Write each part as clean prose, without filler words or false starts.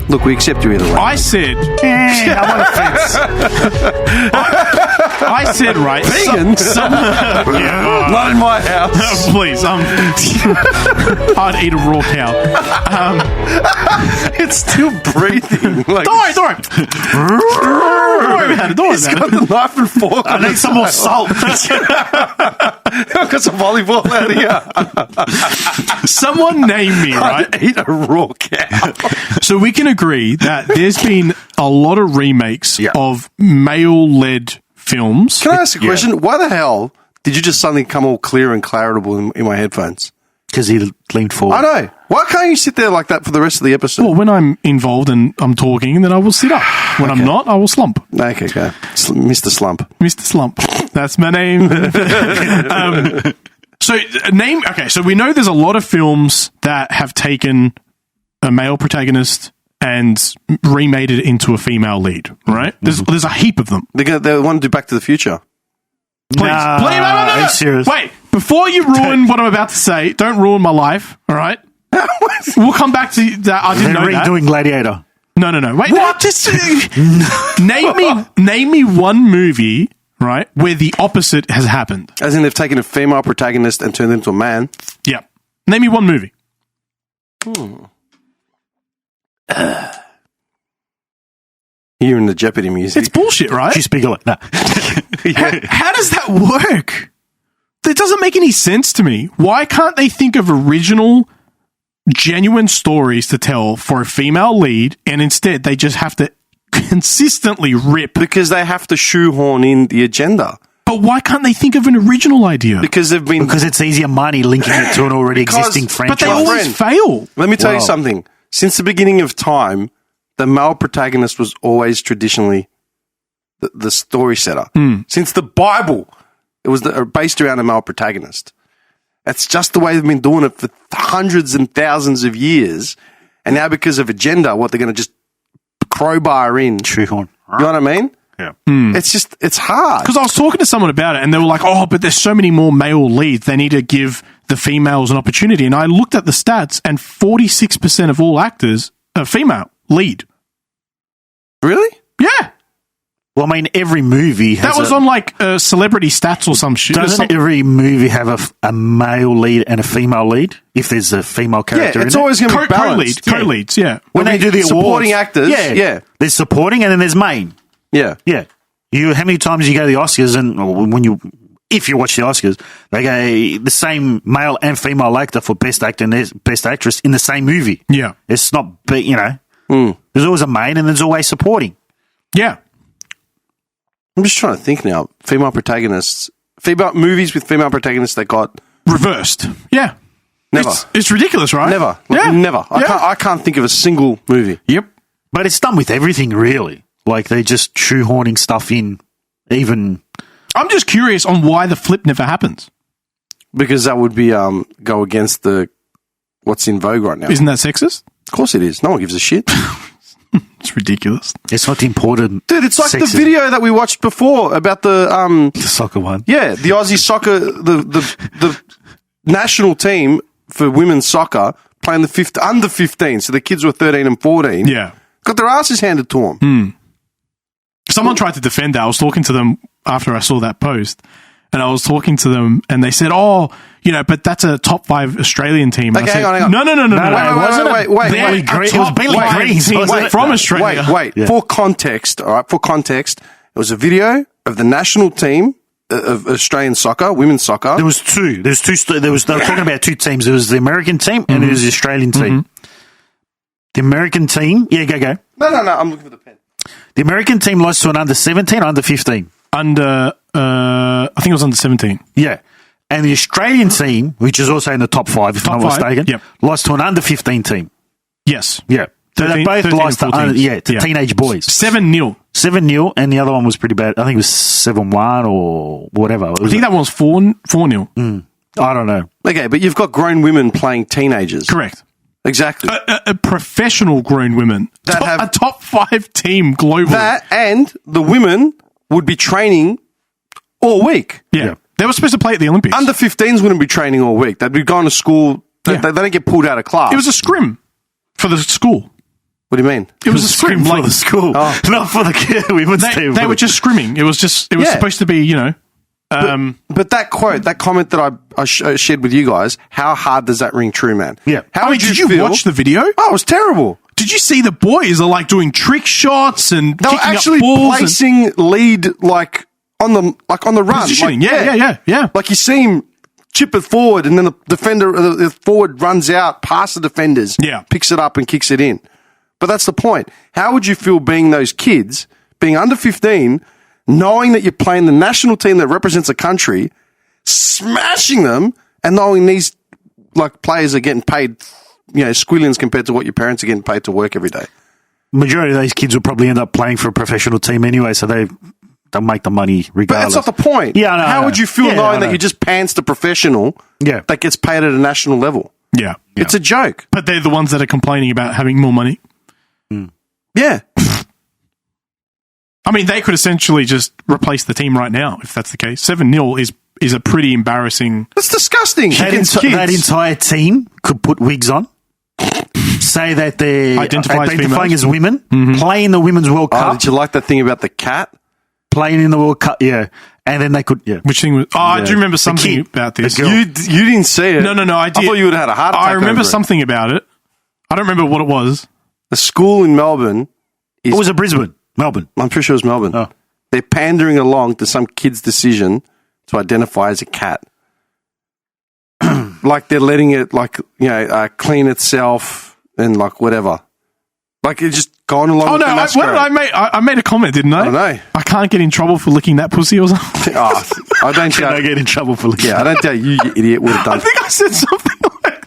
Look, we accept you either way. I said... I'm on the fence. I said, right... Vegans? Not in my house. Please, I'd eat a raw cow. It's still breathing. Like, Don't worry about it. he's got the knife and fork. I need some more salt. I've got some volleyball out here. Someone name me, right? I'd eat a raw cow. So we can agree that there's been a lot of remakes Yeah. of male-led films. Can I ask a question? Why the hell did you just suddenly come all clear and clarable in my headphones? Because he leaned forward. I know. Why can't you sit there like that for the rest of the episode? Well, when I'm involved and I'm talking, then I will sit up. When I'm not, I will slump. Okay, go. Mr. Slump. Mr. Slump. That's my name. So we know there's a lot of films that have taken a male protagonist and remade it into a female lead, right? There's a heap of them. They want to do Back to the Future. Please. No, Are you serious? Wait, before you ruin what I'm about to say, don't ruin my life, all right? We'll come back to that. I didn't They're know that. redoing Gladiator. No. Wait, what? Just name me one movie, right, where the opposite has happened. As in they've taken a female protagonist and turned it into a man. Yeah. Name me one movie. Hearing the Jeopardy music. It's bullshit, right? You speak like that. How does that work? That doesn't make any sense to me. Why can't they think of original, genuine stories to tell for a female lead, and instead they just have to consistently rip? Because they have to shoehorn in the agenda. But why can't they think of an original idea? Because they've been... Because it's easier money linking it to an already existing But franchise. they always fail. Let me tell you Wow. something. Since the beginning of time, the male protagonist was always traditionally the story setter. Since the Bible, it was based around a male protagonist. That's just the way they've been doing it for hundreds and thousands of years. And now because of agenda, what they're going to just crowbar in. Shoehorn. You know what I mean? Yeah. It's hard. Because I was talking to someone about it, and they were like, oh, but there's so many more male leads. They need to give the females an opportunity. And I looked at the stats, and 46% of all actors are female lead. Really? Yeah. Well, I mean, every movie has That was on like celebrity stats or some shit. Doesn't every movie have a male lead and a female lead? If there's a female character Yeah, it's in always going to be balanced. Co-leads, yeah. When they do the supporting awards, actors, yeah. There's supporting and then there's main. Yeah. Yeah. How many times you go to the Oscars and if you watch the Oscars, they go the same male and female actor for best actor and best actress in the same movie. Yeah. It's not, there's always a main and there's always supporting. Yeah. I'm just trying to think now. Female protagonists. Movies with female protagonists that got... Reversed. Yeah. Never. It's ridiculous, right? Never. Yeah. Never. Yeah. I can't think of a single movie. Yep. But it's done with everything, really. Like, they're just shoehorning stuff in, even... I'm just curious on why the flip never happens. Because that would be go against what's in vogue right now. Isn't that sexist? Of course it is. No one gives a shit. It's ridiculous. It's not important. Dude, it's like the sexism. video that we watched before about the soccer one. Yeah, the Aussie soccer, the national team for women's soccer playing the under 15, so the kids were 13 and 14. Yeah. Got their asses handed to them. Someone tried to defend that. I was talking to them after I saw that post, and I was talking to them, and they said, but that's a top 5 Australian team. Okay, I said, hang on. No. Wait. It was Billy Green's from Australia. Wait. Yeah. For context, all right, it was a video of the national team of Australian soccer, women's soccer. There was two. They were talking about two teams. There was the American team and there was the Australian team. The American team, go. No, I'm looking for the pen. The American team lost to an under 17, under 15. I think it was under 17. Yeah. And the Australian team, which is also in the top 5, if I'm not mistaken, lost to an under 15 team. Yes. Yeah. So they both lost to teenage boys. 7-0. 7-0, and the other one was pretty bad. I think it was 7-1 or whatever. I think that one was 4-0. I don't know. Okay, but you've got grown women playing teenagers. Correct. Exactly. A professional grown women. That have a top 5 team globally. That, and the women would be training all week. Yeah. They were supposed to play at the Olympics. Under 15s wouldn't be training all week. They'd be going to school. They don't get pulled out of class. It was a scrim for the school. What do you mean? It was a scrim. for Like, the school, not for the women's team. they were just scrimming. It was Yeah. supposed to be, But that quote, that comment that I shared with you guys, how hard does that ring true, man? Yeah. How would did you you feel? watch the video? Oh, it was terrible. Did you see the boys are like doing trick shots and They were kicking actually up balls placing lead on the run. positioning? Like, Yeah. Like you see him chip it forward, and then the defender, the forward runs out past the defenders, Yeah. picks it up and kicks it in. But that's the point. How would you feel being those kids, being under 15, knowing that you're playing the national team that represents a country, smashing them, and knowing these like players are getting paid, squillions compared to what your parents are getting paid to work every day? Majority of these kids will probably end up playing for a professional team anyway, so they'll make the money But regardless. that's not the point. Yeah, I know, How would you feel knowing that you you just pants the professional that gets paid at a national level? Yeah. It's a joke. But they're the ones that are complaining about having more money. Yeah. I mean, they could essentially just replace the team right now if that's the case. 7-0 is a pretty embarrassing. That's disgusting. that entire team could put wigs on, say that they're identifying as women, play in the Women's World Oh, Cup, did you like that thing about the cat? playing in the World Cup, and then they could, Which thing was? Oh, I do remember something about this. girl. You didn't see it. No, I did. I thought you would have had a heart attack. I remember over it. something about it. I don't remember what it was. A school in Melbourne. Or was it Brisbane? Melbourne. I'm pretty sure it was Melbourne. Oh. They're pandering along to some kid's decision to identify as a cat. Like they're letting it, clean itself and like whatever. Like it's just going along. Oh with no! the What did I make? I made a comment, didn't I? I don't know. I can't get in trouble for licking that pussy or something. Oh, I don't Can I doubt. get in trouble for looking? Yeah, I don't doubt you idiot, would have I done. think I said something like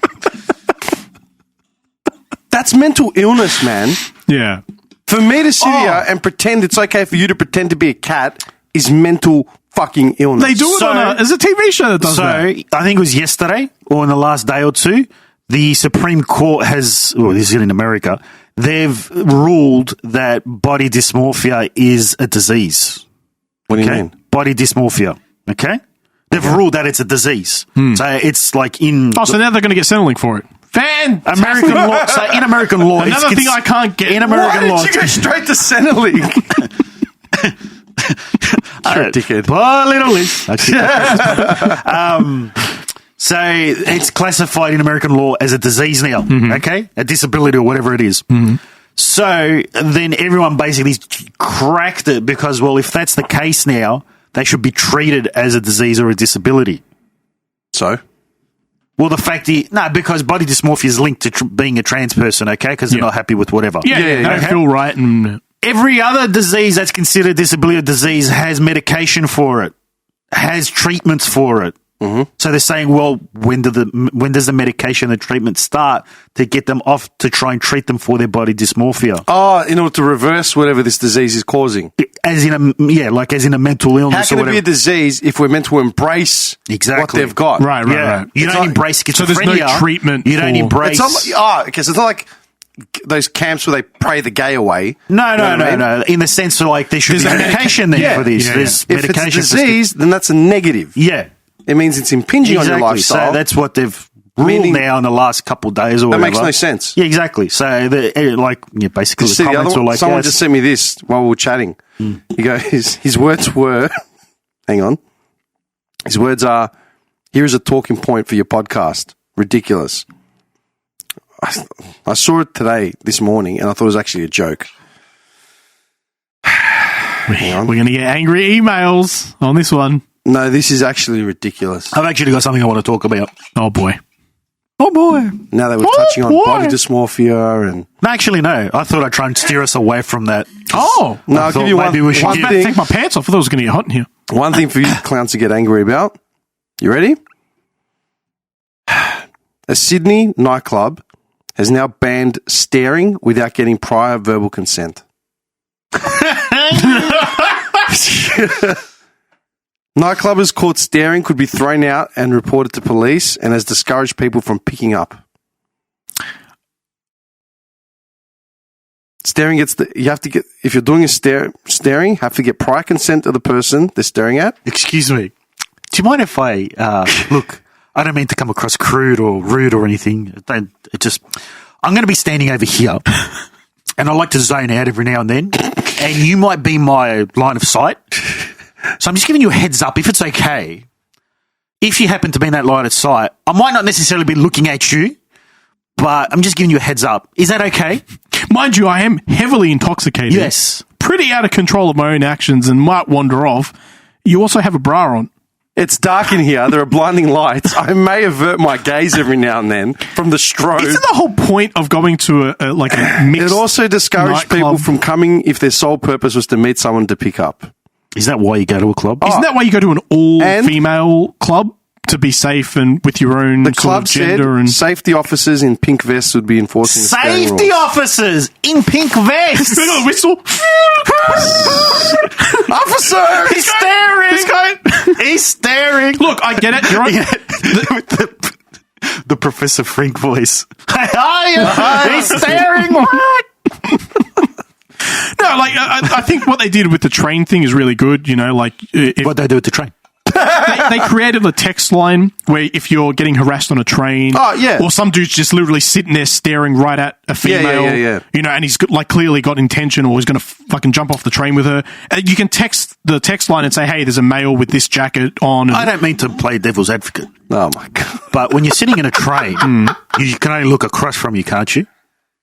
That's mental illness, man. Yeah. For me to sit here and pretend it's okay for you to pretend to be a cat is mental fucking illness. They do it on there's a TV show that does So that. I think it was yesterday or in the last day or two, the Supreme Court has, this is in America, they've ruled that body dysmorphia is a disease. What do you Okay? mean? Body dysmorphia. Okay? They've ruled that it's a disease. So it's like in Oh, so now they're going to get Centrelink for it. American law. So in American law, Another thing I can't get. in Why American law, did you go straight to Centrelink? Sure, dickhead. Poor little Liz. So it's classified in American law as a disease now, okay? A disability or whatever it is. So then everyone basically cracked it because, well, if that's the case now, they should be treated as a disease or a disability. So? Well, the fact is, no, because body dysmorphia is linked to being a trans person, okay? Because they're not happy with whatever. Yeah, they don't feel right. And Every other disease that's considered a disability or disease has medication for it, has treatments for it. So they're saying, well, when does the medication and treatment start to get them off to try and treat them for their body dysmorphia? Oh, in order to reverse whatever this disease is causing. As in a mental illness. How can or it be whatever. a disease if we're meant to embrace Exactly. what they've got? right. You It's don't not- embrace schizophrenia. So there's no treatment You don't for- embrace. It's not, okay, so it's not like those camps where they pray the gay away. No. You know what I mean? No. In the sense of like there should be There's a medication there for this. Yeah, There's If it's medication a disease, then that's a negative. Yeah. It means it's impinging on your lifestyle. So that's what they've ruled Meaning- now in the last couple of days or That whatever. makes no sense. Yeah, exactly. So basically You see the the comments other were one? like, Someone yes. just sent me this while we were chatting. He goes, his words were, hang on. His words are, here is a talking point for your podcast. Ridiculous. I saw it this morning, and I thought it was actually a joke. we're going to get angry emails on this one. No, this is actually ridiculous. I've actually got something I want to talk about. Oh boy. Oh boy. Now that we're touching on body dysmorphia and... No, actually, no. I thought I'd try and steer us away from that. Oh. No, I I'll thought give you maybe we should one I was about to thing. take my pants off. I thought it was going to get hot in here. One thing for you clowns to get angry about. You ready? A Sydney nightclub has now banned staring without getting prior verbal consent. Nightclubbers caught staring could be thrown out and reported to police and has discouraged people from picking up. Staring if you're doing staring, have to get prior consent of the person they're staring at. Excuse me. Do you mind if I, look, I don't mean to come across crude or rude or anything. I'm going to be standing over here and I like to zone out every now and then, and you might be my line of sight. So I'm just giving you a heads up, if it's okay, if you happen to be in that line of sight, I might not necessarily be looking at you, but I'm just giving you a heads up. Is that okay? Mind you, I am heavily intoxicated. Yes. Pretty out of control of my own actions and might wander off. You also have a bra on. It's dark in here. There are blinding lights. I may avert my gaze every now and then from the strobe. Isn't the whole point of going to a mixed It also discouraged people nightclub? from coming if their sole purpose was to meet someone to pick up. Is that why you go to a club? Isn't that why you go to an all-female club? To be safe and with your own The sort club of said gender and safety officers in pink vests would be enforcing the staring Safety rules. officers in pink vests. They got a whistle. Officer! He's staring. This guy. He's staring. Look, I get it. You're right. The Professor Frink voice. He's staring. No, like I think what they did with the train thing is really good. You know, like if What they do with the train? they created a text line where if you're getting harassed on a train, or some dude's just literally sitting there staring right at a female, you know, and he's like clearly got intention or he's going to fucking jump off the train with her. You can text the text line and say, "Hey, there's a male with this jacket on." And I don't mean to play devil's advocate, Oh, my God. but when you're sitting in a train, you can only look across from you, can't you?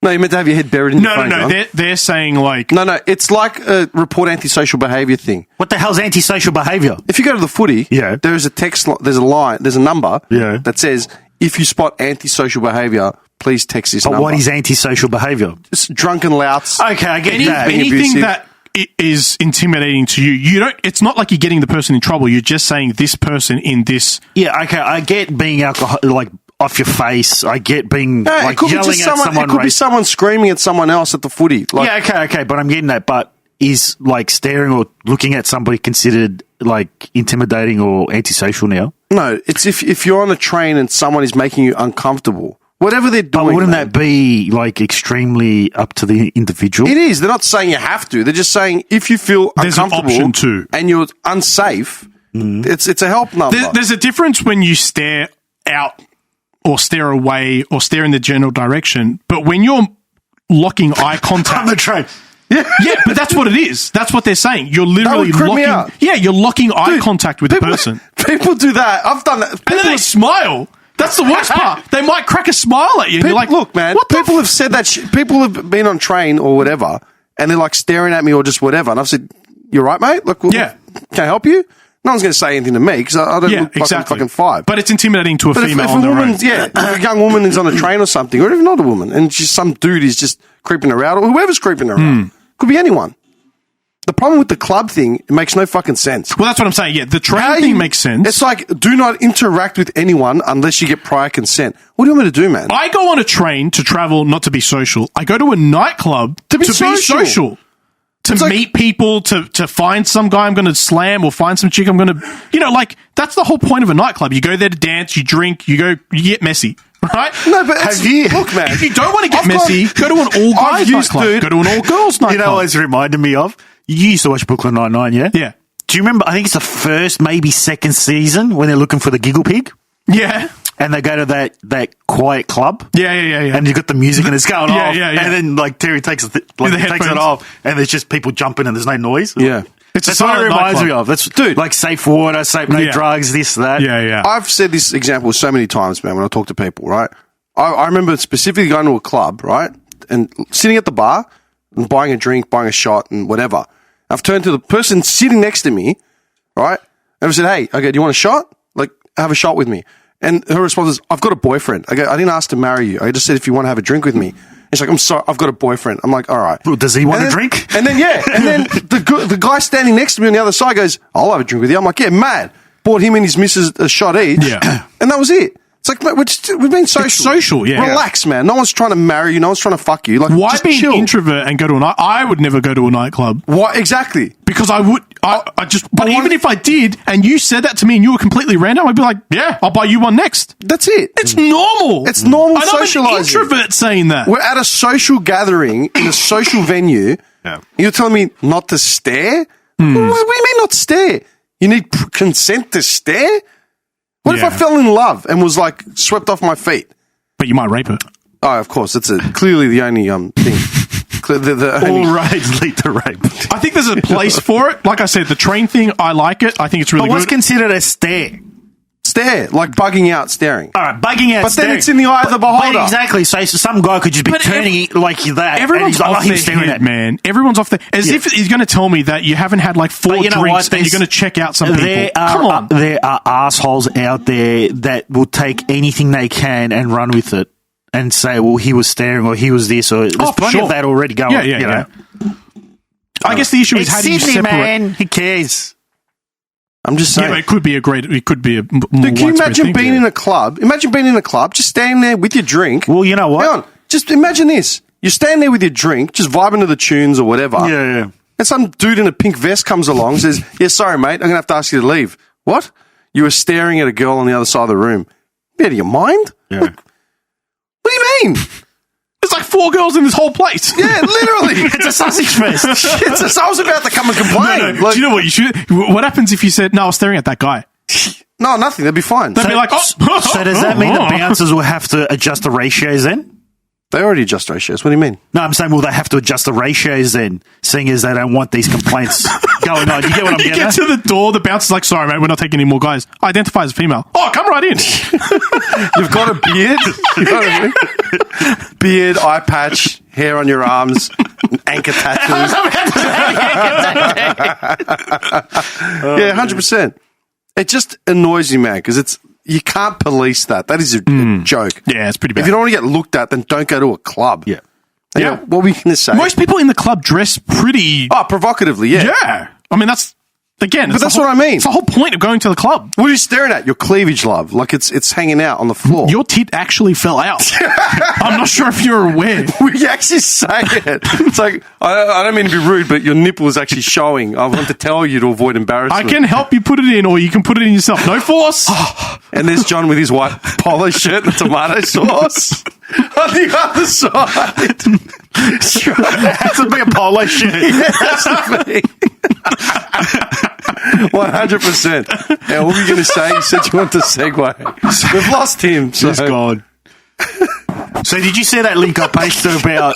No, you meant to have your head buried in your phone. No. John. They're saying like No, it's like a report antisocial behaviour thing. What the hell's antisocial behaviour? If you go to the footy, Yeah. there's a text, there's a line, there's a number Yeah. that says, if you spot antisocial behaviour, please text this But number. what is antisocial behaviour? Just drunken louts. Okay, I get that. anything abusive. that is intimidating to you. You don't. It's not like you're getting the person in trouble. You're just saying this person in this. Yeah, okay, I get being alcohol, like off your face. I get being No, like it could be yelling just at someone. someone. It could be someone screaming at someone else at the footy. Like, Yeah, okay, but I'm getting that. But is like staring or looking at somebody considered like intimidating or antisocial now? no, it's if you're on a train and someone is making you uncomfortable, whatever they're doing. But wouldn't man, that be like extremely up to the individual? It is. They're not saying you have to. They're just saying if you feel There's an uncomfortable option too. and you're unsafe, it's a help number. There's a difference when you stare out or stare away or stare in the general direction, but when you're locking eye contact on the train. Yeah, but that's what it is. That's what they're saying. You're literally creep me locking. out. Yeah, you're locking eye Dude, contact with people, the person, People do that. I've done that. and then they smile. That's the worst part. They might crack a smile at you, and People, you're like, look, man, what the people have said that shit. People have been on train or whatever, and they're like staring at me or just whatever. And I've said, "You're right, mate. Look, Yeah. can I help you?" No one's going to say anything to me because I don't Yeah, look like exactly. I'm fucking five. But it's intimidating to a But female if on a their woman, own. if a young woman is on a train or something, or even not a woman, and just some dude is just creeping around, or whoever's creeping around, could be anyone. The problem with the club thing, it makes no fucking sense. Well, that's what I'm saying. Yeah, the train How thing you- makes sense. It's like, do not interact with anyone unless you get prior consent. What do you want me to do, man? I go on a train to travel, not to be social. I go to a nightclub To be social. To like- meet people, to find some guy I'm going to slam or find some chick I'm going to, like, that's the whole point of a nightclub. You go there to dance, you drink, you get messy, right? No, but it's- look, man. If you don't want to get I've messy, go to an all I've guys used nightclub. dude- Go to an all girls nightclub. You know what it's reminded me of? You used to watch Brooklyn Nine-Nine, yeah? Yeah. Do you remember, I think it's the first, maybe second season when they're looking for the giggle pig Yeah. and they go to that quiet club Yeah. and you got the music and it's going Yeah, off yeah. and then like Terry takes the takes it headphones. off and there's just people jumping and there's no noise. Yeah. It's That's a what it silent reminds me nightclub. of. That's Dude. like safe water, safe no Yeah. drugs, this, that. Yeah. I've said this example so many times, man, when I talk to people, right? I remember specifically going to a club, right? And sitting at the bar and buying a drink, buying a shot and whatever. I've turned to the person sitting next to me, right? And I've said, hey, okay, do you want a shot? Like, have a shot with me. And her response is, I've got a boyfriend. I didn't ask to marry you. I just said, if you want to have a drink with me. And she's like, I'm sorry, I've got a boyfriend. I'm like, all right. Well, does he want And a then- drink? And then, the guy standing next to me on the other side goes, I'll have a drink with you. I'm like, yeah, mad. Bought him and his missus a shot each. Yeah. And that was it. It's like, mate, we've been social. It's social, yeah. Relax, man. No one's trying to marry you. No one's trying to fuck you. Like, Why just be chill. an introvert and go to a night? I would never go to a nightclub. Why? Exactly. Because I would, but even if I did, and you said that to me and you were completely random, I'd be like, yeah, I'll buy you one next. That's it. It's normal. It's normal and I'm an socializing. introvert saying that. We're at a social gathering in a social venue. Yeah. You're telling me not to stare? What do you mean not stare? You need consent to stare? What if Yeah. I fell in love and was like swept off my feet? But you might rape her. Oh, of course. It's clearly the only thing. All roads lead to rape. I think there's a place for it. Like I said, the train thing, I like it. I think it's really But what's good. considered a stare? Stare, like bugging out, staring. All right, bugging out. But then staring. it's in the eye of the beholder. But exactly. So some guy could just be turning like that. Everyone's and he's like, off he's their staring head, at man. Everyone's off their... As if he's going to tell me that you haven't had like 4 But you know drinks what? and you're going to check out some people. Come on. There are assholes out there that will take anything they can and run with it and say, well, he was staring or he was this or... There's plenty of that already going. Yeah. You know? I guess the issue is It's how do you Sydney, separate... man. Who cares? I'm just Yeah, saying. but it could be a more Dude, can you imagine thing. being in a club? Imagine being in a club, just standing there with your drink. Well, you know what? Hang on. Just imagine this. You're standing there with your drink, just vibing to the tunes or whatever. Yeah. And some dude in a pink vest comes along and says, yeah, sorry, mate, I'm going to have to ask you to leave. What? You were staring at a girl on the other side of the room. You out of your mind? Yeah. What do you mean? There's like 4 girls in this whole place. Yeah, literally. It's a sausage fest. I was about to come and complain. Do you know what you should... What happens if you said, no, I was staring at that guy? No, nothing. They'd be fine. They'd be like, oh. So does that mean the bouncers will have to adjust the ratios then? They already adjust ratios. What do you mean? No, I'm saying, will they have to adjust the ratios then, seeing as they don't want these complaints going on? You get what I'm You getting get at? to the door, the bouncer's like, sorry, mate, we're not taking any more guys. Identify as a female. Oh, come right in. You've got a beard. You know what I mean? Beard, eye patch, hair on your arms, anchor tattoos. Yeah, 100%. It just annoys me, man, because you can't police that. That is a joke. Yeah, it's pretty bad. If you don't want to get looked at, then don't go to a club. Yeah. Yeah. What were you going to say? Most people in the club dress pretty... Oh, provocatively, yeah. Yeah. I mean, that's... Again, But that's what I mean. It's the whole point of going to the club. What are you staring at? Your cleavage, love. Like it's hanging out on the floor. Your tit actually fell out. I'm not sure if you're aware. We actually say it. It's like, I don't mean to be rude, but your nipple is actually showing. I want to tell you to avoid I embarrassment. can help you put it in, or you can put it in yourself. No force. And there's John with his white polo shirt and tomato sauce on the other side. It's a big polo shirt. It has to be. 100%. Yeah, what were you going to say? You said you want to segue. We've lost him. So. He's gone. So did you see that link I posted about...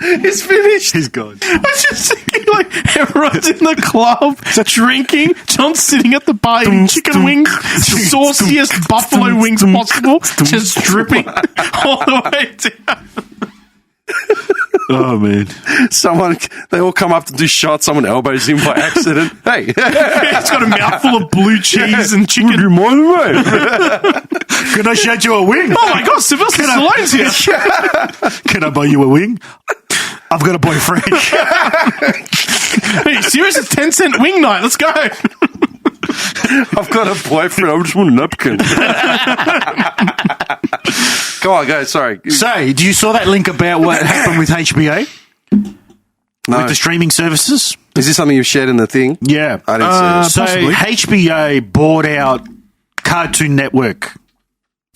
He's finished. He's gone. I was just thinking, like, everyone's in the club, drinking. John's sitting at the bar eating chicken wings, sauciest buffalo wings possible, just dripping all the way down. Oh, man. They all come up to do shots. Someone elbows him by accident. Hey. He's got a mouthful of blue cheese and chicken. You mind, mate? Can I shout you a wing? Oh my God, Sylvester Stallone's here. Can I buy you a wing? I've got a boyfriend. Hey, serious? It's 10-cent wing night. Let's go. I've got a boyfriend. I just want a napkin. Go on, go. Sorry. So, do you saw that link about what happened with HBO? No. With the streaming services? Is this something you've shared in the thing? Yeah. I didn't see it. So, Possibly. HBO bought out Cartoon Network.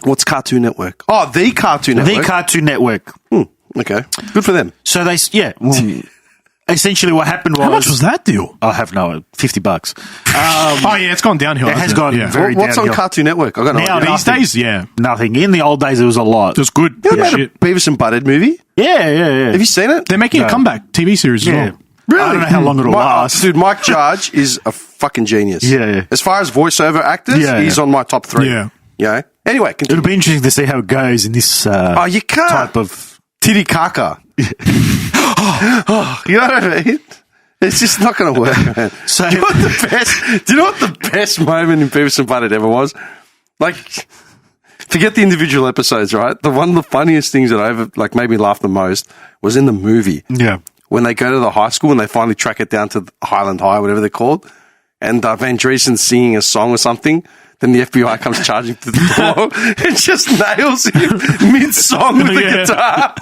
What's Cartoon Network? Oh, the Cartoon Network. The Cartoon Network. Okay. Good for them. So, essentially what happened was... How much was that deal? I have no... $50. Oh, yeah, it's gone downhill. It has hasn't gone very What's on downhill. Cartoon Network? I got no Now idea. These days, yeah. Nothing. In the old days, it was a lot. It was good. You Yeah, made a shit. Beavis and Butthead movie? Yeah. Have you seen it? They're making a comeback TV series as well. Really? I don't know how long it'll last. Dude, Mike Judge is a fucking genius. Yeah. As far as voiceover actors, he's on my top 3. Yeah. Yeah. Anyway, continue. It'll be interesting to see how it goes in this You can't. type of... Titty caca. You know what I mean? It's just not going to work, man. So- do you know what the best moment in Beavis and Butthead ever was? Like, forget the individual episodes, right? One of the funniest things that ever made me laugh the most was in the movie. Yeah. When they go to the high school and they finally track it down to Highland High, whatever they're called, and Van Driesen's singing a song or something. Then the FBI comes charging to the door and just nails him mid-song with the guitar.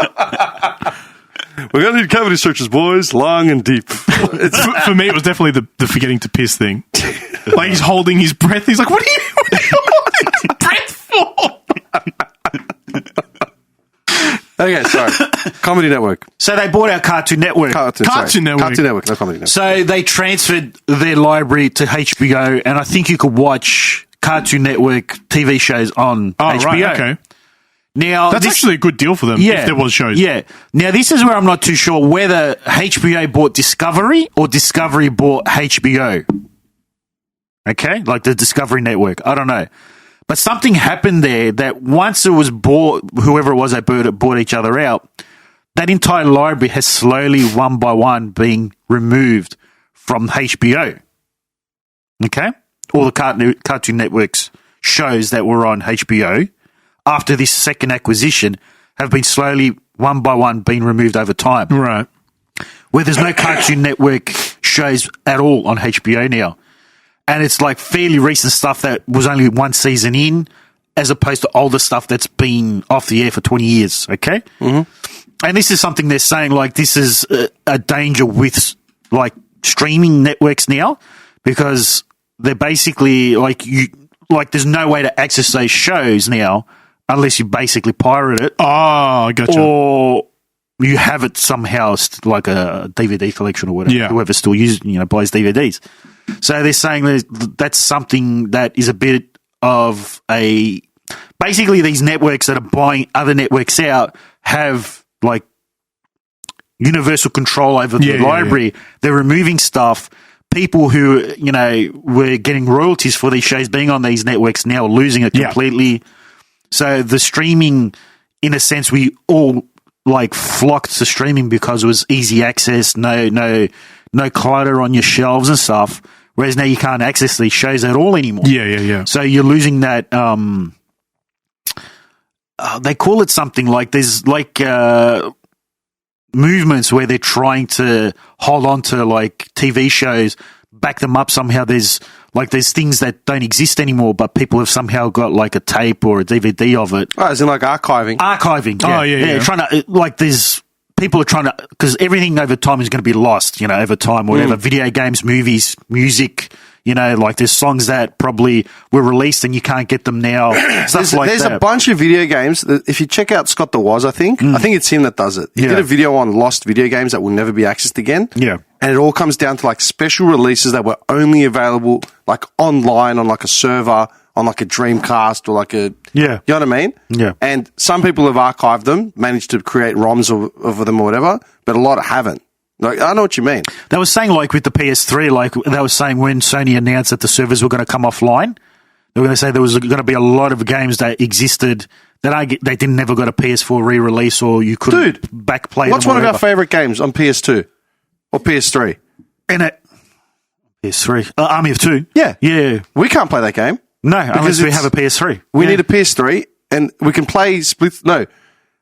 We're going to need cavity searches, boys, long and deep. For me, it was definitely the forgetting to piss thing. Like, he's holding his breath. He's like, what are you holding your breath for? Okay, sorry. Comedy Network. So they bought out Cartoon Network. Cartoon Network. Cartoon Network, no Comedy Network. So they transferred their library to HBO, and I think you could watch Cartoon Network TV shows on HBO. Right, okay. Now That's actually a good deal for them if there was shows. Yeah. Now, this is where I'm not too sure whether HBO bought Discovery or Discovery bought HBO. Okay? Like the Discovery Network. I don't know. But something happened there that once it was bought, whoever it was that bought each other out, that entire library has slowly, one by one, been removed from HBO. Okay? All the Cartoon Network's shows that were on HBO after this second acquisition have been slowly, one by one, being removed over time. Right. Where there's no Cartoon Network shows at all on HBO now. And it's like fairly recent stuff that was only one season in, as opposed to older stuff that's been off the air for 20 years, okay? Mm-hmm. And this is something they're saying, like, this is a danger with, like, streaming networks now, because they're basically, there's no way to access those shows now unless you basically pirate it. Oh, gotcha. Or you have it somehow, like a DVD collection or whatever. Yeah. Whoever still buys DVDs. So they're saying that's something that is a bit of a... Basically, these networks that are buying other networks out have, like, universal control over the library. Yeah. They're removing stuff. People who, were getting royalties for these shows being on these networks now are losing it completely. Yeah. So the streaming, in a sense, we all, like, flocked to streaming because it was easy access, no clutter on your shelves and stuff. Whereas now you can't access these shows at all anymore. Yeah. So you're losing that. They call it something like there's like movements where they're trying to hold on to like TV shows, back them up somehow. There's things that don't exist anymore, but people have somehow got like a tape or a DVD of it. Oh, as in like archiving. Yeah. Oh, yeah. Trying to there's. People are trying to, because everything over time is going to be lost, over time, whatever. Video games, movies, music, like there's songs that probably were released and you can't get them now. Stuff like there's that. a bunch of video games that, if you check out Scott the Woz, I think it's him that does it. He did a video on lost video games that will never be accessed again. Yeah. And it all comes down to like special releases that were only available like online on like a server, on like a Dreamcast or like a... Yeah. You know what I mean? Yeah. And some people have archived them, managed to create ROMs of them or whatever, but a lot haven't. Like, I know what you mean. They were saying, like, with the PS3, like, they were saying when Sony announced that the servers were going to come offline, they were going to say there was going to be a lot of games that existed that they didn't never got a PS4 re-release or you couldn't backplay them. What's one of our favourite games on PS2 or PS3? PS3. Army of Two. Yeah. Yeah. We can't play that game. No, unless we have a PS3. We need a PS3, and we can play split... No,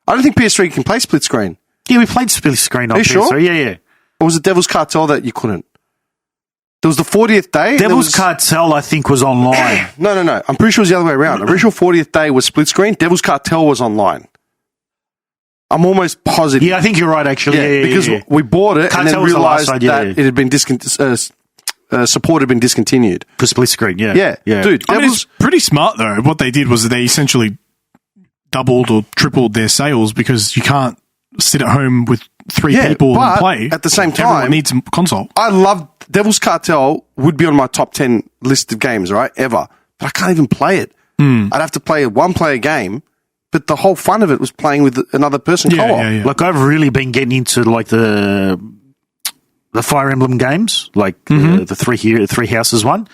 I don't think PS3 can play split screen. Yeah, we played split screen on PS3. Sure? Yeah. Or was it Devil's Cartel that you couldn't? There was the 40th day. Devil's Cartel, I think, was online. No. I'm pretty sure it was the other way around. I'm pretty sure 40th day was split screen. Devil's Cartel was online. I'm almost positive. Yeah, I think you're right, actually. Yeah, because we bought it Cartel and then realised that it had been support had been discontinued. For split screen, yeah. Yeah. Dude, it's pretty smart, though. What they did was they essentially doubled or tripled their sales because you can't sit at home with three people and play. At the same time, everyone needs a console. I love Devil's Cartel. Would be on my top 10 list of games, right? Ever. But I can't even play it. I'd have to play a one-player game, but the whole fun of it was playing with another person co-op. Yeah. Like, I've really been getting into, like, the Fire Emblem games, like the Three Houses one.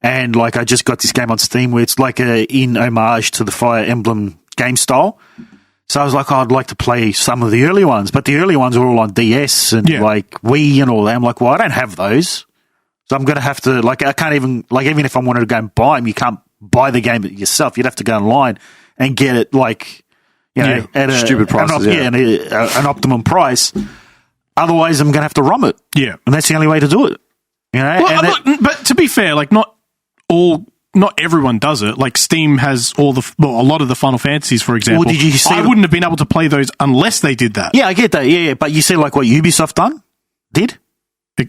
And, like, I just got this game on Steam where it's like in homage to the Fire Emblem game style. So I was like, I'd like to play some of the early ones, but the early ones were all on DS and like Wii and all that. I'm like, well, I don't have those. So I'm going to have to, like, I can't even, like, even if I wanted to go and buy them, you can't buy the game yourself. You'd have to go online and get it, like, at a stupid prices, an optimum price. Otherwise, I'm going to have to ROM it. Yeah. And that's the only way to do it. Well, but to be fair, like, not everyone does it. Like, Steam has a lot of the Final Fantasies, for example. Well, did you see I wouldn't have been able to play those unless they did that. Yeah, I get that. Yeah. But you see, like, what Ubisoft did?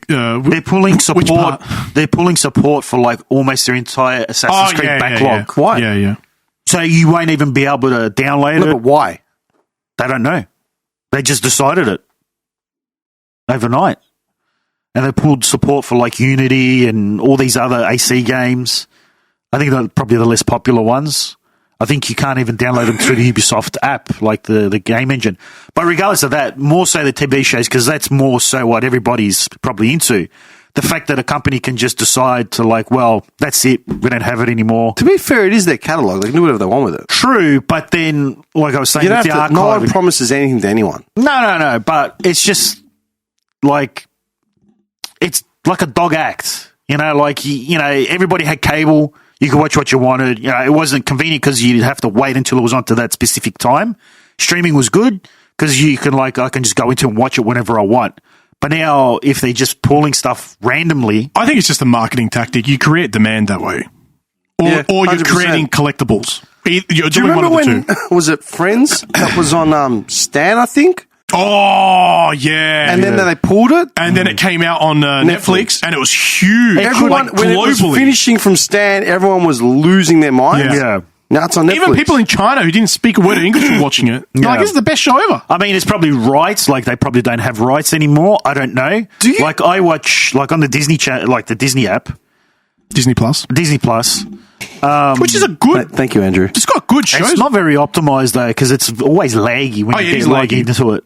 They're pulling support. Which part? They're pulling support for, like, almost their entire Assassin's Creed backlog. Yeah. Why? Yeah. So you won't even be able to download it. But why? They don't know. They just decided it overnight. And they pulled support for, like, Unity and all these other AC games. I think they're probably the less popular ones. I think you can't even download them through the Ubisoft app, like the game engine. But regardless of that, more so the TV shows, because that's more so what everybody's probably into. The fact that a company can just decide to like, well, that's it, we don't have it anymore. To be fair, it is their catalogue. They can do whatever they want with it. True, but then, like I was saying, You don't with the have to, no archive, one promises anything to anyone. No, but it's just like, it's like a dog act. You know, like, everybody had cable. You could watch what you wanted. You know, it wasn't convenient because you'd have to wait until it was on to that specific time. Streaming was good because you can, like, I can just go into and watch it whenever I want. But now, if they're just pulling stuff randomly, I think it's just a marketing tactic. You create demand that way. Or you're 100%. creating collectibles. You're Do you doing one remember of the when, two. was it Friends that was on Stan, I think? Oh, yeah. And then they pulled it. And then it came out on Netflix, and it was huge. Everyone, like, when it was globally. finishing from Stan, everyone was losing their minds. Yeah. Now it's on Netflix. Even people in China who didn't speak a word of English were watching it. They're like, this is the best show ever. I mean, it's probably rights. Like, they probably don't have rights anymore. I don't know. Do you? Like, I watch, like, on the Disney like the Disney app, Disney Plus. Which is a good... Thank you, Andrew. It's got good shows. It's not very optimized, though, because it's always laggy when you it's get log laggy. into it.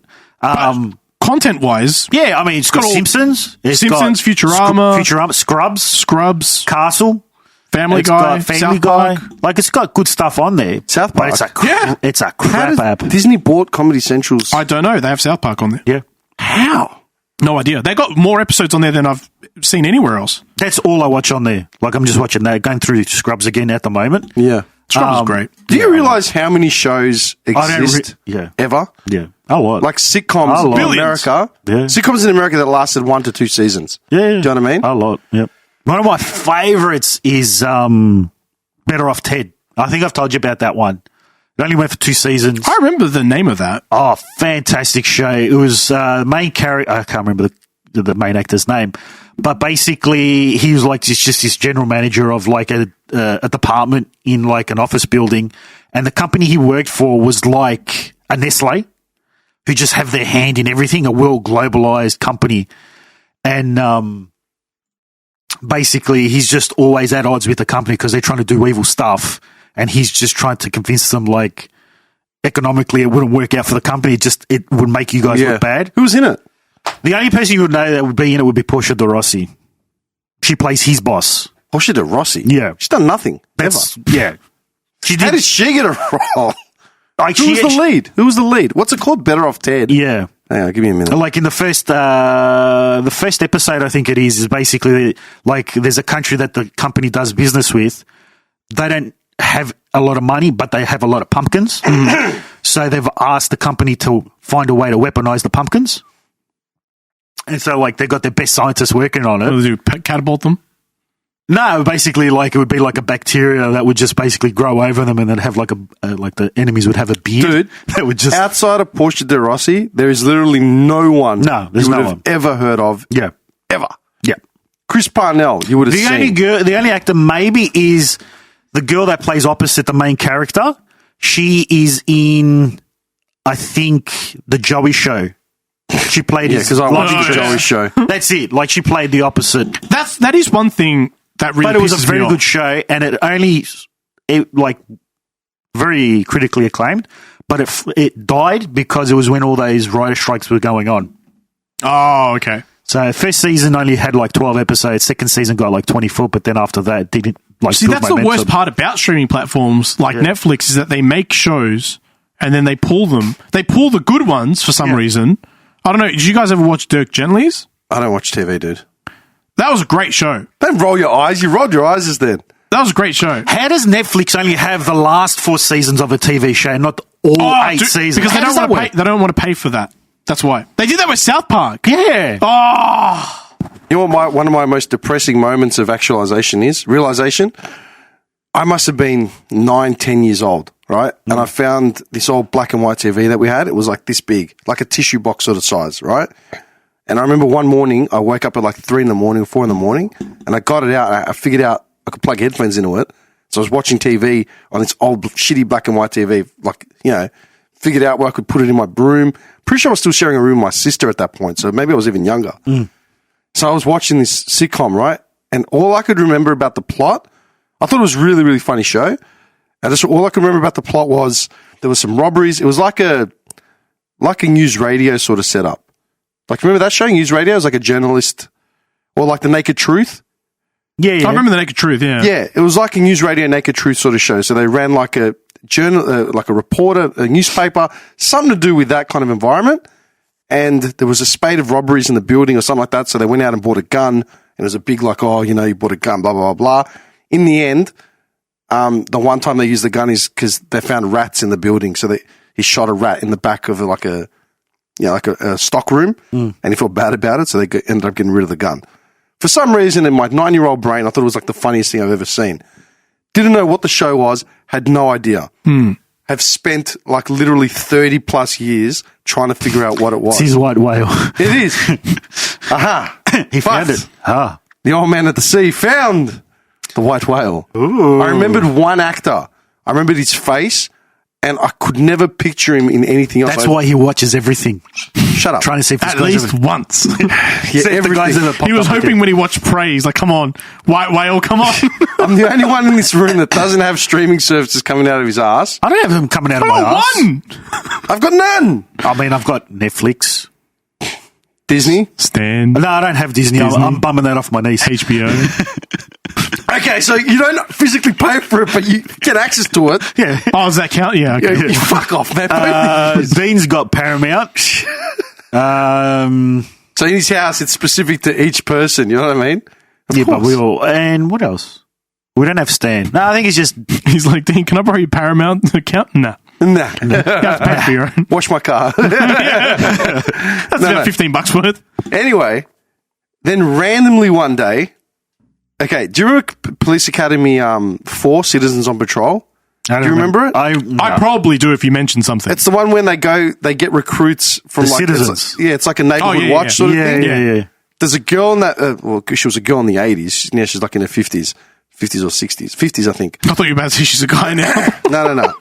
Content-wise, Yeah, I mean, it's got all- Simpsons. It's Simpsons, got Futurama. Scrubs, Scrubs, Castle, Family it's Guy, got Family South Guy. Park. Like, it's got good stuff on there. South But Park. it's a How crap did app. Disney bought Comedy Central's. I don't know. They have South Park on there. Yeah. How? No idea. They got more episodes on there than I've seen anywhere else. That's all I watch on there. Like, I'm just watching that, going through Scrubs again at the moment. Yeah. Scrubs is great. Do you realize how many shows I don't exist yeah. ever? Yeah. A lot. Like sitcoms A lot. in America. Yeah. Sitcoms in America that lasted 1 to 2 seasons. yeah. Do you know what I mean? A lot, yep. One of my favourites is Better Off Ted. I think I've told you about that one. It only went for 2 seasons. I remember the name of that. Oh, fantastic show. It was main character. I can't remember the main actor's name. But basically, he was like just this general manager of like a department in like an office building. And the company he worked for was like a Nestle, who just have their hand in everything, a world globalized company. And basically, he's just always at odds with the company because they're trying to do evil stuff. And he's just trying to convince them, like, economically it wouldn't work out for the company. It would make you guys look bad. Who was in it? The only person you would know that would be in it would be Portia de Rossi. She plays his boss. Portia de Rossi. Yeah. She's done nothing. That's, ever. yeah. She How did. did she get a role? Like, Who was the lead? Who was the lead? What's it called? Better Off Ted. Yeah. Hang on, give me a minute. Like in the first episode, I think it is basically like there's a country that the company does business with. They don't have a lot of money, but they have a lot of pumpkins. So they've asked the company to find a way to weaponize the pumpkins. And so, like, they've got their best scientists working on it. What do they do? Catapult them? No, basically, like, it would be like a bacteria that would just basically grow over them and then have like like the enemies would have a beard. Dude, that would just. outside of Portia de Rossi, there is literally no one No, there's you would no have one. ever heard of. Yeah. Ever. Yeah. Chris Parnell, you would have seen. The only actor maybe is the girl that plays opposite the main character. She is in, I think, the Joey Show. She played Yeah, his because I watched love the interest. Joey show. That's it. Like, she played the opposite. That is one thing that really But it was pisses a very me off. good show, and it very critically acclaimed. But it died because it was when all those writer strikes were going on. Oh, okay. So first season only had like 12 episodes. Second season got like 24, but then after that, it didn't like. See, build that's the momentum. worst part about streaming platforms like Netflix is that they make shows and then they pull them. They pull the good ones for some reason. I don't know. Did you guys ever watch Dirk Gently's? I don't watch TV, dude. That was a great show. Don't roll your eyes. You rolled your eyes just then. That was a great show. How does Netflix only have the last 4 seasons of a TV show, not all 8 dude, seasons? because How they does don't that want to work? pay. They don't want to pay for that. That's why they did that with South Park. Yeah. Oh, You know what one of my most depressing moments of actualization is? Realization. I must have been 9, 10 years old, right? And I found this old black and white TV that we had. It was like this big, like a tissue box sort of size, right? And I remember one morning, I woke up at like 3 in the morning, 4 in the morning, and I got it out. I figured out I could plug headphones into it. So I was watching TV on this old shitty black and white TV, like, you know, figured out where I could put it in my room. Pretty sure I was still sharing a room with my sister at that point. So maybe I was even younger. So I was watching this sitcom, right? And all I could remember about the plot, I thought it was a really, really funny show. All I can remember about the plot was there was some robberies. It was like a news radio sort of setup. Like, remember that show, News Radio? It was like a journalist, or like The Naked Truth. Yeah, yeah. I remember The Naked Truth, yeah. Yeah, it was like a News Radio, Naked Truth sort of show. So they ran like a like a reporter, a newspaper, something to do with that kind of environment. And there was a spate of robberies in the building or something like that. So they went out and bought a gun. And it was a big like, oh, you know, you bought a gun, blah, blah, blah, blah. In the end, the one time they used the gun is because they found rats in the building. So he shot a rat in the back of like a stock room. And he felt bad about it. So they ended up getting rid of the gun. For some reason, in my 9-year-old brain, I thought it was like the funniest thing I've ever seen. Didn't know what the show was, had no idea. Have spent like literally 30 plus years trying to figure out what it was. It's his white whale. It is. Aha. He found it. Ah. The old man at the sea found the white whale. Ooh. I remembered one actor. I remembered his face, and I could never picture him in anything else. That's why he watches everything. Shut up. Trying to see if this At guy's least ever- once. Yeah, everything. He was hoping when he watched Praise, like, come on, white whale, come on. I'm the only one in this room that doesn't have streaming services coming out of his ass. I don't have them coming out of my ass. One! I've got none. I mean, I've got Netflix. Disney. Stand. No, I don't have Disney. I'm bumming that off my niece. HBO. Okay, so you don't physically pay for it, but you get access to it. Yeah. Oh, does that count? Yeah, okay. You fuck off, man. Dean's got Paramount. So in his house, it's specific to each person. You know what I mean? Of Yeah, but course. we all. And what else? We don't have Stan. No, I think it's just. He's like, Dean, can I borrow your Paramount account? Nah. Nah. You have to pay for your own. Wash my car. That's about $15 worth. Anyway, then randomly one day, okay, do you remember Police Academy 4, Citizens on Patrol? I don't Do you remember it? I probably do if you mention something. It's the one when they get recruits from The like citizens. It's like a neighborhood watch sort of thing. Yeah. There's a girl in that. She was a girl in the 80s. Now she's like in her 50s or 60s, 50s, I think. I thought you were about to say she's a guy now. No.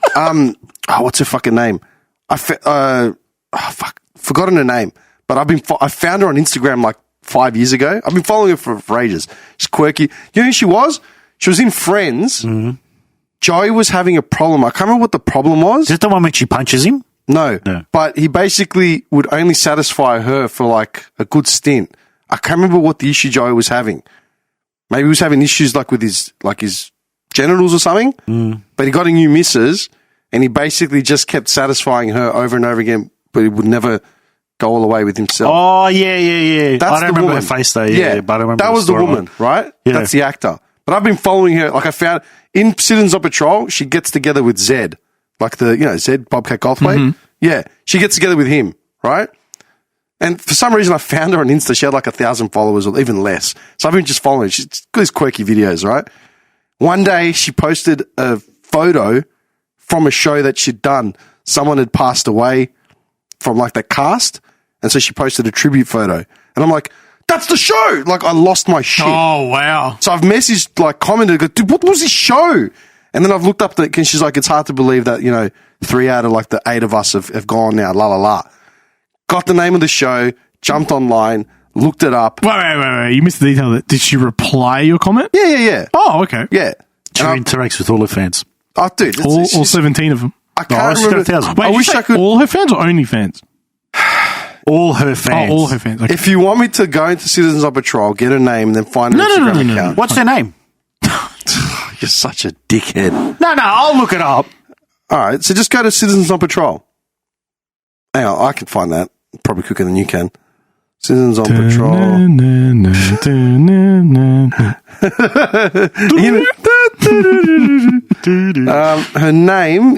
What's her fucking name? Forgotten her name. But I found her on Instagram like 5 years ago. I've been following her for ages. She's quirky. You know who she was? She was in Friends. Mm-hmm. Joey was having a problem. I can't remember what the problem was. Is that the one when she punches him? No. But he basically would only satisfy her for like a good stint. I can't remember what the issue Joey was having. Maybe he was having issues like with his genitals or something. But he got a new missus, and he basically just kept satisfying her over and over again, but he would never go all the way with himself. Oh, yeah. That's I don't the remember woman. her face though. Yeah, but I remember that was the storyline. woman, right? Yeah. That's the actor. But I've been following her. Like I found in Citizens on Patrol, she gets together with Zed, like Zed Bobcat Goldthwait. Yeah, she gets together with him, right? And for some reason, I found her on Insta. She had like 1,000 followers or even less. So I've been just following her. She's got these quirky videos, right? One day, she posted a photo from a show that she'd done. Someone had passed away from like the cast, and so she posted a tribute photo. And I'm like, that's the show! Like, I lost my shit. Oh, wow. So I've messaged, like, commented, go, dude, what was this show? And then I've looked up and she's like, it's hard to believe that, 3 out of like the 8 of us have gone now, la la la. Got the name of the show, jumped online, looked it up. Wait. You missed the detail. Did she reply your comment? Yeah. Oh, okay. Yeah. She interacts with all her fans. Oh, dude. All 17 of them. I can't she's got remember. 1,000. Wait, I wish I could. all her fans or only fans? All her fans. Oh, all her fans. Okay. If you want me to go into Citizens on Patrol, get her name, and then find her No. Instagram account. What's her name? You're such a dickhead. No, I'll look it up. All right, so just go to Citizens on Patrol. Hang on, I can find that. Probably quicker than you can. Citizens on Patrol. Her name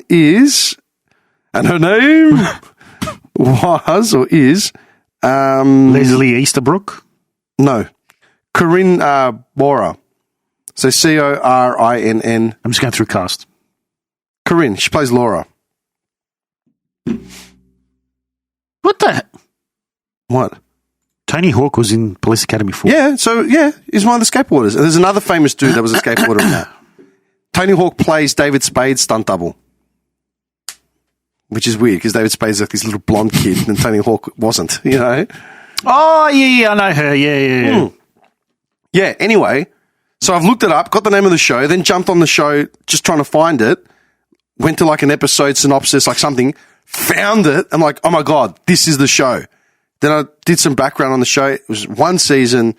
is, and her name was or is, Leslie Easterbrook. no, Corinne Bora. So Corinn. I'm just going through cast. Corinne. She plays Laura. What the? What? Tony Hawk was in Police Academy 4. Yeah, so yeah, he's one of the skateboarders. And there's another famous dude that was a skateboarder in that. Tony Hawk plays David Spade's stunt double. Which is weird because David Spade's like this little blonde kid and Tony Hawk wasn't, Oh, yeah, I know her. Yeah. Yeah, anyway, so I've looked it up, got the name of the show, then jumped on the show just trying to find it. went to like an episode synopsis, like something, found it. I'm like, oh my God, this is the show. Then I did some background on the show. It was one season.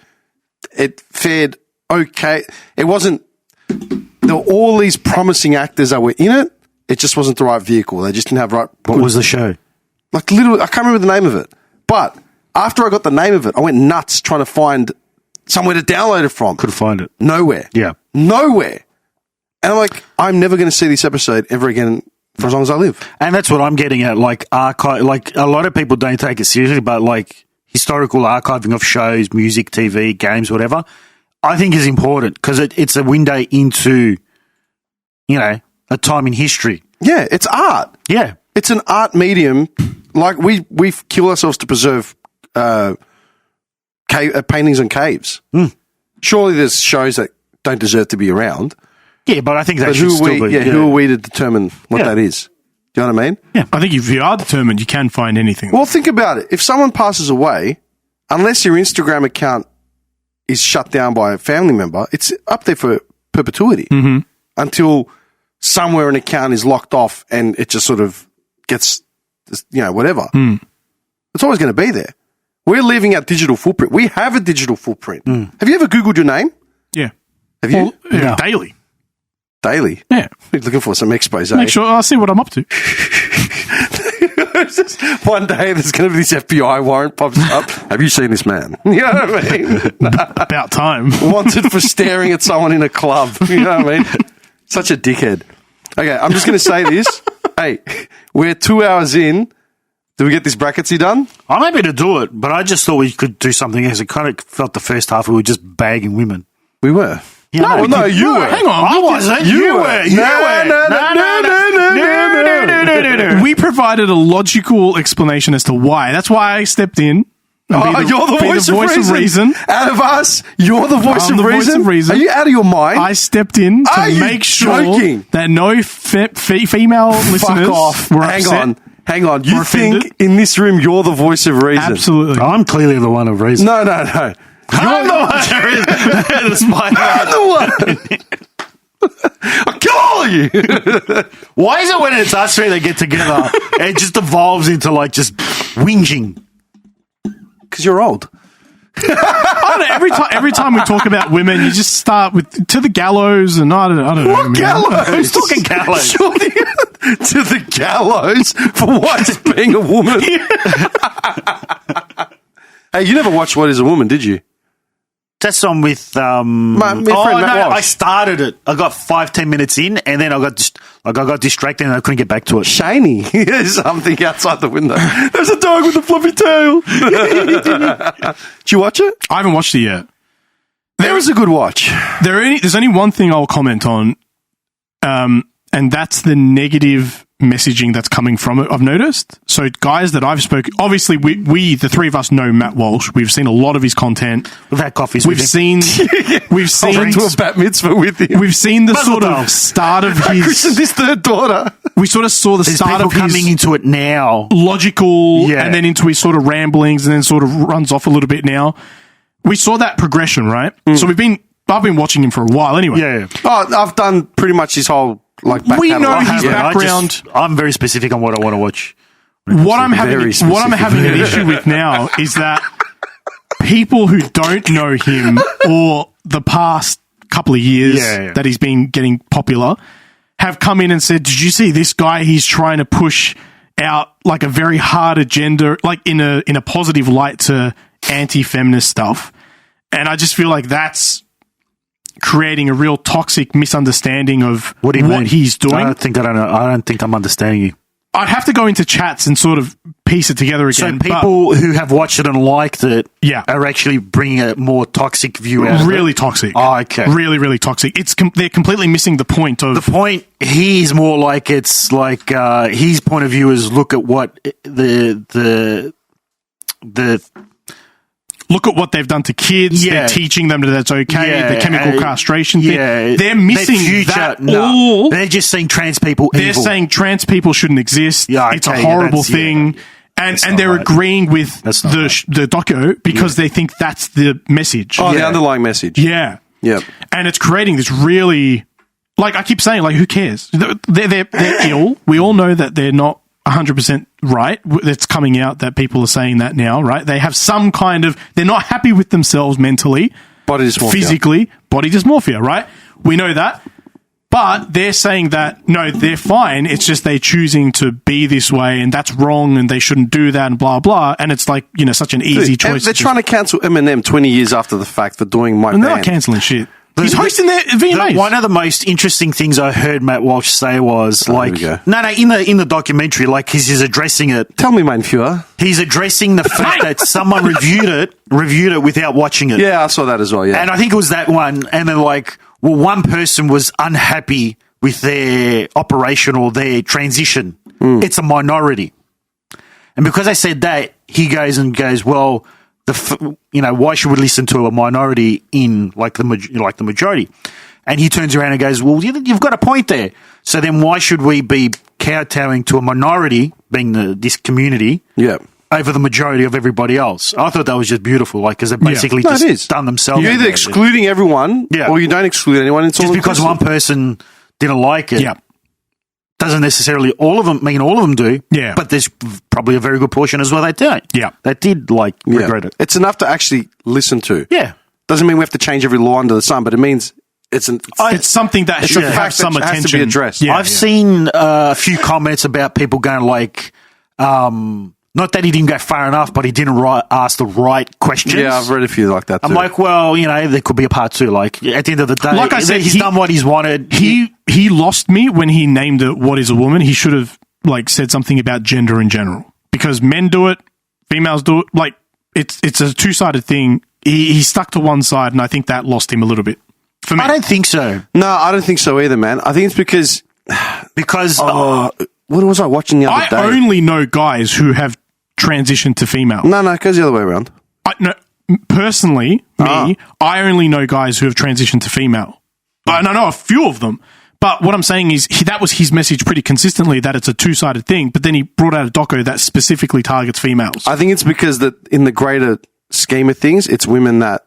It fared okay. It wasn't, there were all these promising actors that were in it. It just wasn't the right vehicle. They just didn't have right. What was the show? Like literally, I can't remember the name of it. But after I got the name of it, I went nuts trying to find somewhere to download it from. Couldn't find it. Nowhere. Yeah. Nowhere. And I'm like, I'm never going to see this episode ever again for as long as I live. And that's what I'm getting at. Like archive, like a lot of people don't take it seriously, but like historical archiving of shows, music, TV, games, whatever, I think is important because it's a window into, you know, a time in history. Yeah, it's art. Yeah. It's an art medium. Like we kill ourselves to preserve paintings on caves. Surely there's shows that don't deserve to be around. Yeah, but I think that But should still be. who are we to determine what that is? Do you know what I mean? Yeah, I think if you are determined, you can find anything. Well, think about it. If someone passes away, unless your Instagram account is shut down by a family member, it's up there for perpetuity until somewhere an account is locked off and it just sort of gets, you know, whatever. It's always going to be there. We're leaving our digital footprint. We have a digital footprint. Have you ever Googled your name? Yeah. Have you? Yeah, daily. Daily? Yeah. You're looking for some expose. Make sure I see what I'm up to. One day there's going to be this FBI warrant pops up. Have you seen this man? You know what I mean? About time. Wanted for staring at someone in a club. You know what I mean? Such a dickhead. Okay, I'm just going to say this. Hey, we're 2 hours in. Do we get this bracketsy done? I'm happy to do it, but I just thought we could do something else. It kind of felt the first half we were just bagging women. We were. Yeah, No, you were. Hang on. I wasn't. You were. No. We provided a logical explanation as to why. That's why I stepped in. Oh, you're the voice of reason. Out of us, you're the voice I'm of the voice reason. of reason. Are you out of your mind? I stepped in Are to you make sure joking? that no female listeners Fuck off. were Hang upset. Hang on. You or offended. think in this room you're the voice of reason? Absolutely. I'm clearly the one of reason. No. I'm the one of reason. I'm the one. I'll kill all of you. Why is it when it's us three that get together, it just evolves into like just whinging? Because you're old. I don't know, every time we talk about women, you just start with to the gallows, and I don't know. What man. gallows? Who's talking gallows? Surely to the gallows for what? Just being a woman? Hey, you never watched What Is a Woman, did you? That's on with my friend Matt Walsh. I started it. I got 5-10 minutes in, and then I got distracted, and I couldn't get back to it. Shaney. There's something outside the window. There's a dog with a fluffy tail. Did you watch it? I haven't watched it yet. There is a good watch. There's only one thing I'll comment on, and that's the negative messaging that's coming from it, I've noticed. So guys that I've spoken, obviously we the three of us know Matt Walsh. We've seen a lot of his content. We've had coffees with him. We've seen to a bat mitzvah with him. We've seen the sort of start of his christened his third daughter. We sort of saw the There's start people of his coming into it now. logical, Yeah. and then into his sort of ramblings, and then sort of runs off a little bit now. We saw that progression, right? So I've been watching him for a while anyway. Yeah. Oh, I've done pretty much his whole back We know catalogue. his background. I'm very specific on what I want to watch. What I'm having Very an issue with now is that people who don't know him or the past couple of years that he's been getting popular have come in and said, did you see this guy? He's trying to push out like a very hard agenda, like in a positive light to anti-feminist stuff. And I just feel like that's creating a real toxic misunderstanding of What he's doing. I don't think I'm understanding you. I'd have to go into chats and sort of piece it together again. So people who have watched it and liked it Yeah. are actually bringing a more toxic view out of really it. toxic. Oh, okay. Really, really toxic. They're completely missing the point of... The point, he's more like it's like his point of view is look at what the look at what they've done to kids. Yeah. They're teaching them that that's okay. Yeah, The chemical castration thing. Yeah, They're missing that all. They're just saying trans people They're evil. saying trans people shouldn't exist. Yeah, it's a okay, horrible that's- yeah, thing. And not they're right. agreeing with That's not right. the doco because they think that's the message. Oh, the underlying message. Yeah. Yep. And it's creating this really Like I keep saying, like who cares? They're ill. We all know that they're not 100% right. It's coming out that people are saying that now, right? They have some kind of, they're not happy with themselves mentally, Body dysmorphia. physically, body dysmorphia, right? We know that. But they're saying that, no, they're fine. It's just they're choosing to be this way and that's wrong and they shouldn't do that and blah, blah. And it's like, such an easy choice. They're trying to cancel Eminem 20 years after the fact for doing My And they're Band. not cancelling shit. He's hosting their VMAs. One of the most interesting things I heard Matt Walsh say was here we go. in the documentary, like he's addressing it. Tell me, mein Führer. He's addressing the fact that someone reviewed it without watching it. Yeah, I saw that as well, yeah. And I think it was that one. And then one person was unhappy with their operation or their transition. It's a minority. And because I said that, he goes, well, why should we listen to a minority in the majority? And he turns around and goes, well, you've got a point there. So then why should we be kowtowing to a minority, being this community, over the majority of everybody else? I thought that was just beautiful, because they basically just done themselves. You're either excluding everyone or you don't exclude anyone. It's just all because one person didn't like it. Doesn't necessarily all of them do. Yeah. But there's probably a very good portion as well that don't. Yeah. That did regret it. It's enough to actually listen to. Yeah. Doesn't mean we have to change every law under the sun, but it means it's something that should have some that attention. has to be addressed. Yeah, I've seen a few comments about people going not that he didn't go far enough, but he didn't ask the right questions. Yeah, I've read a few like that too. I'm like, well, there could be a part two. Like, at the end of the day, Like I said, he's done what he's wanted. He lost me when he named it "What is a Woman." He should have said something about gender in general, because men do it, females do it. Like it's a two-sided thing. He stuck to one side, and I think that lost him a little bit. For me, I don't think so. No, I don't think so either, man. I think it's because what was I watching the other day? I only know guys who have transitioned to female. No, it goes the other way around. Personally, I only know guys who have transitioned to female. And I know a few of them. But what I'm saying is that was his message pretty consistently, that it's a two-sided thing. But then he brought out a doco that specifically targets females. I think it's because that in the greater scheme of things, it's women that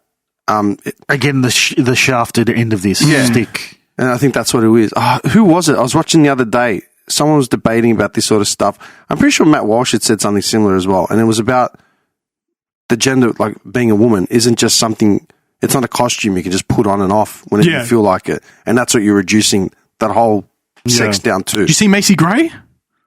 again the shafted end of this stick. And I think that's what it is. Who was it? I was watching the other day. Someone was debating about this sort of stuff. I'm pretty sure Matt Walsh had said something similar as well. And it was about the gender, like being a woman isn't just something, it's not a costume you can just put on and off whenever you feel like it. And that's what you're reducing that whole sex down to. Did you see Macy Gray?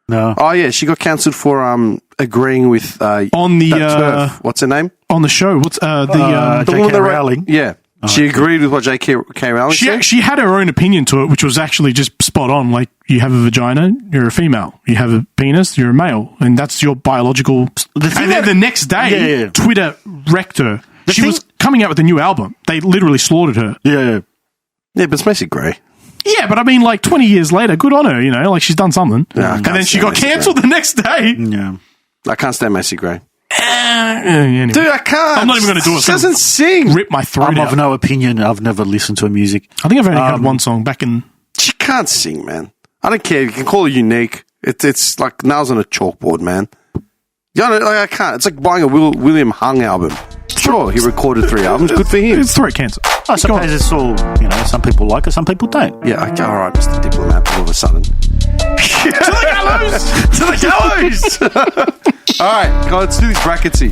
No. Oh, yeah. She got cancelled for agreeing with on the TERF. What's her name? On the show. What's the J.K. Rowling? Yeah. She agreed with what J.K. Rowling said? She had her own opinion to it, which was actually just spot on. Like, you have a vagina, you're a female. You have a penis, you're a male. And that's your biological... And then the next day, Twitter wrecked her. She was coming out with a new album. They literally slaughtered her. Yeah. Yeah, but it's Macy Gray. Yeah, but I mean, 20 years later, good on her, she's done something. Yeah, and then she got cancelled the next day. Yeah. I can't stand Macy Gray. Anyway. Dude, I can't. I'm not even going to do it. She doesn't sing. Rip my throat I'm out. of no opinion. I've never listened to her music. I think I've only heard one song back in... She can't sing, man. I don't care. You can call her unique. It's like nails on a chalkboard, man. I can't. It's like buying a William Hung album. Sure, he recorded 3 albums. Good for him. It's throat cancer. I suppose it's all, some people like it, some people don't. Yeah, okay, all right, Mr. Diplomat, all of a sudden. To the gallows! To the gallows! All right, let's do these bracketsy.